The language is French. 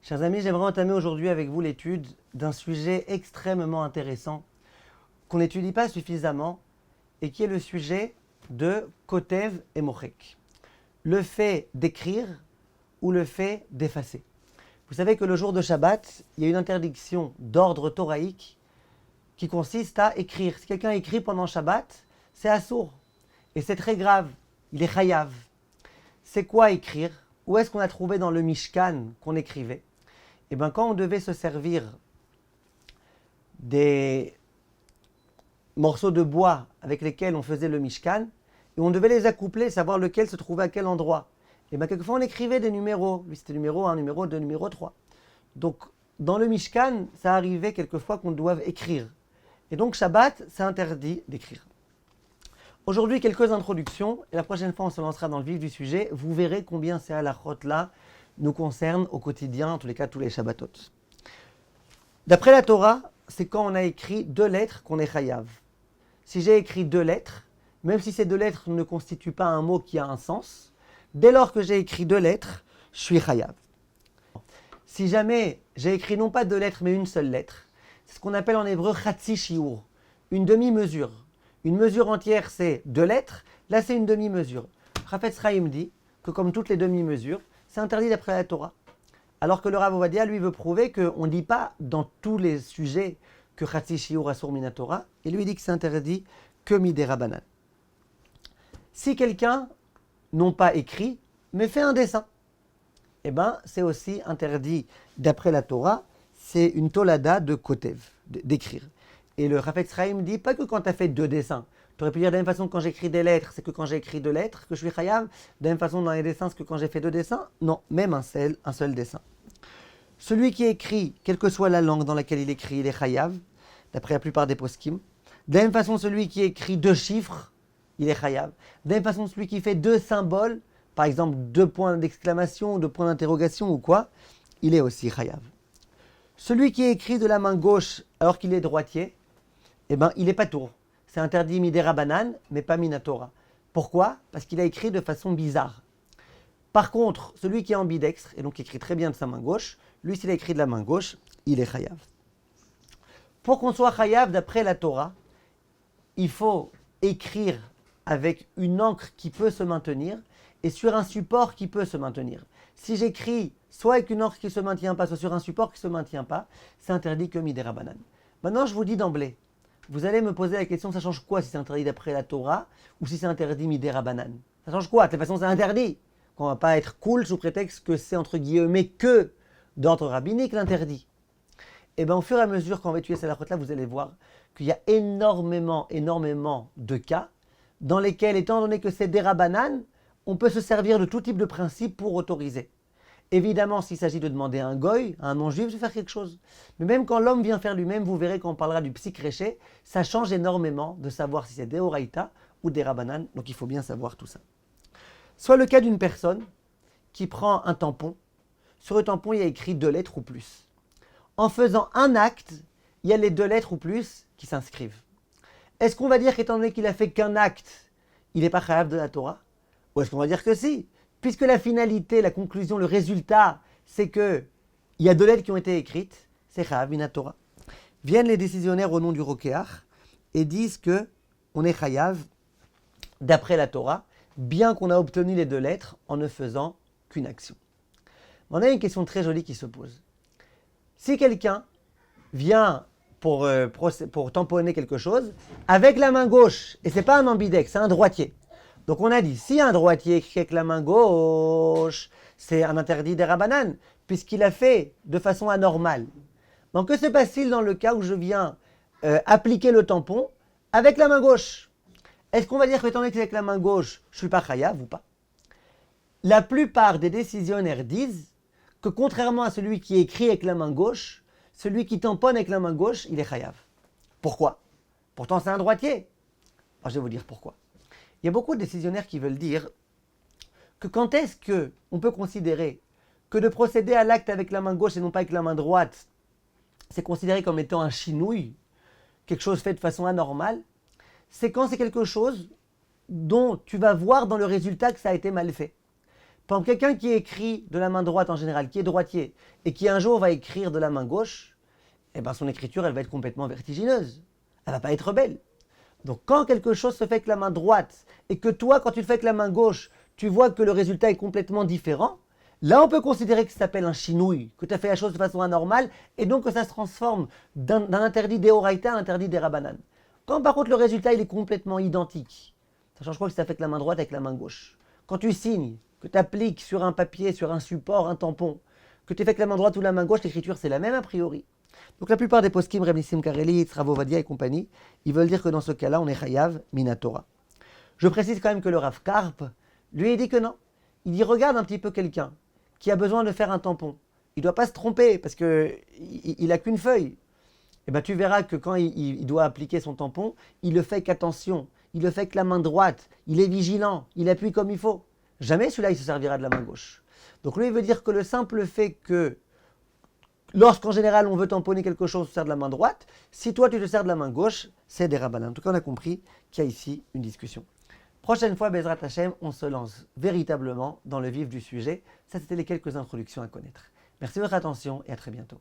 Chers amis, j'aimerais entamer aujourd'hui avec vous l'étude d'un sujet extrêmement intéressant qu'on n'étudie pas suffisamment et qui est le sujet de Kotev et Mochek. Le fait d'écrire ou le fait d'effacer. Vous savez que le jour de Shabbat, il y a une interdiction d'ordre thoraïque qui consiste à écrire. Si quelqu'un écrit pendant Shabbat, c'est assour. Et c'est très grave. Il est chayav. C'est quoi écrire? Où est-ce qu'on a trouvé dans le Mishkan qu'on écrivait? Eh bien, quand on devait se servir des morceaux de bois avec lesquels on faisait le Mishkan, et on devait les accoupler, savoir lequel se trouvait à quel endroit. Et bien, quelquefois, on écrivait des numéros. Lui, c'était numéro 1, numéro 2, numéro 3. Donc, dans le Mishkan, ça arrivait quelquefois qu'on doive écrire. Et donc, Shabbat, c'est interdit d'écrire. Aujourd'hui, quelques introductions, et la prochaine fois, on se lancera dans le vif du sujet. Vous verrez combien ces halachot-là nous concernent au quotidien, en tous les cas, tous les Shabbatot. D'après la Torah, c'est quand on a écrit 2 lettres qu'on est chayav. Si j'ai écrit 2 lettres, même si ces 2 lettres ne constituent pas un mot qui a un sens, dès lors que j'ai écrit 2 lettres, je suis chayav. Si jamais j'ai écrit non pas 2 lettres, mais une seule lettre, c'est ce qu'on appelle en hébreu chatzi shiur, une demi-mesure. Une mesure entière, c'est 2 lettres. Là, c'est une demi-mesure. Chafetz Chaim dit que comme toutes les demi-mesures, c'est interdit d'après la Torah. Alors que le Rav Ovadia, lui, veut prouver qu'on ne dit pas dans tous les sujets que Chatzi Shiur Asur Mina Torah, et lui dit que c'est interdit que Midei Rabbanan. Si quelqu'un, non pas écrit, mais fait un dessin, eh bien, c'est aussi interdit d'après la Torah, c'est une tolada de Kotev, d'écrire. Et le Chafetz Chaim dit pas que quand tu as fait 2 dessins. Tu aurais pu dire de la même façon que quand j'écris des lettres, c'est que quand j'ai écrit 2 lettres que je suis chayav. De la même façon dans les dessins, c'est que quand j'ai fait 2 dessins. Non, même un seul dessin. Celui qui écrit, quelle que soit la langue dans laquelle il écrit, il est chayav, d'après la plupart des poskim. De la même façon, celui qui écrit 2 chiffres, il est chayav. De la même façon, celui qui fait 2 symboles, par exemple 2 points d'exclamation, 2 points d'interrogation ou quoi, il est aussi chayav. Celui qui écrit de la main gauche alors qu'il est droitier, eh bien, il est patour. C'est interdit midei Rabbanan, mais pas minatora. Pourquoi? Parce qu'il a écrit de façon bizarre. Par contre, celui qui est ambidextre, et donc écrit très bien de sa main gauche, lui, s'il a écrit de la main gauche, il est chayav. Pour qu'on soit chayav d'après la Torah, il faut écrire avec une encre qui peut se maintenir et sur un support qui peut se maintenir. Si j'écris soit avec une encre qui ne se maintient pas, soit sur un support qui ne se maintient pas, c'est interdit que midei Rabbanan. Maintenant, je vous dis d'emblée, vous allez me poser la question, ça change quoi si c'est interdit d'après la Torah ou si c'est interdit midei Rabbanan? Ça change quoi? De toute façon, c'est interdit. On ne va pas être cool sous prétexte que c'est entre guillemets que d'ordre rabbinique l'interdit. Et bien, au fur et à mesure qu'on va étudier cette halachot-là, vous allez voir qu'il y a énormément de cas dans lesquels, étant donné que c'est des Rabbanan, on peut se servir de tout type de principe pour autoriser. Évidemment, s'il s'agit de demander à un goy, à un non-juif, de faire quelque chose. Mais même quand l'homme vient faire lui-même, vous verrez quand on parlera du psik-réché, ça change énormément de savoir si c'est des Horaïta ou des Rabbanan. Donc il faut bien savoir tout ça. Soit le cas d'une personne qui prend un tampon. Sur le tampon, il y a écrit 2 lettres ou plus. En faisant un acte, il y a les 2 lettres ou plus qui s'inscrivent. Est-ce qu'on va dire qu'étant donné qu'il a fait qu'un acte, il n'est pas chayav de la Torah? Ou est-ce qu'on va dire que si? Puisque la finalité, la conclusion, le résultat, c'est qu'il y a 2 lettres qui ont été écrites, c'est chayav mina Torah. Viennent les décisionnaires au nom du Rokéach et disent qu'on est chayav d'après la Torah, bien qu'on a obtenu les 2 lettres en ne faisant qu'une action. On a une question très jolie qui se pose. Si quelqu'un vient pour tamponner quelque chose avec la main gauche, et ce n'est pas un ambidex, c'est un droitier. Donc on a dit, si un droitier écrit avec la main gauche, c'est un interdit des Rabbanan, puisqu'il a fait de façon anormale. Donc que se passe-t-il dans le cas où je viens appliquer le tampon avec la main gauche? Est-ce qu'on va dire que étant donné que c'est avec la main gauche, je ne suis pas chayav ou pas? La plupart des décisionnaires disent que contrairement à celui qui écrit avec la main gauche, celui qui tamponne avec la main gauche, il est chayav. Pourquoi? Pourtant c'est un droitier. Alors, je vais vous dire pourquoi. Il y a beaucoup de décisionnaires qui veulent dire que quand est-ce qu'on peut considérer que de procéder à l'acte avec la main gauche et non pas avec la main droite, c'est considéré comme étant un chinouille, quelque chose fait de façon anormale, c'est quand c'est quelque chose dont tu vas voir dans le résultat que ça a été mal fait. Par exemple, quelqu'un qui écrit de la main droite en général, qui est droitier, et qui un jour va écrire de la main gauche, eh ben son écriture, elle va être complètement vertigineuse. Elle va pas être belle. Donc quand quelque chose se fait avec la main droite, et que toi, quand tu le fais avec la main gauche, tu vois que le résultat est complètement différent, là on peut considérer que ça s'appelle un chinouille, que tu as fait la chose de façon anormale, et donc que ça se transforme d'un interdit d'Eoraita à un interdit des Rabbanan. Quand par contre le résultat il est complètement identique, ça change quoi que ça fait avec la main droite avec la main gauche. Quand tu signes, que tu appliques sur un papier, sur un support, un tampon, que tu fais avec la main droite ou la main gauche, l'écriture c'est la même a priori. Donc la plupart des poskim, Reb Nissim Kareli, Tzravo Vadia et compagnie, ils veulent dire que dans ce cas-là, on est chayav minatora. Je précise quand même que le Rav Karp, lui, il dit que non. Il dit, regarde un petit peu quelqu'un qui a besoin de faire un tampon. Il ne doit pas se tromper parce qu'il n'a qu'une feuille. Et ben, tu verras que quand il doit appliquer son tampon, il le fait qu'attention, il le fait avec la main droite, il est vigilant, il appuie comme il faut. Jamais celui-là, il se servira de la main gauche. Donc lui, il veut dire que le simple fait que lorsqu'en général on veut tamponner quelque chose, on se sert de la main droite. Si toi tu te sers de la main gauche, c'est des rabbanan. En tout cas, on a compris qu'il y a ici une discussion. Prochaine fois, Bezrat Hashem, on se lance véritablement dans le vif du sujet. Ça, c'était les quelques introductions à connaître. Merci de votre attention et à très bientôt.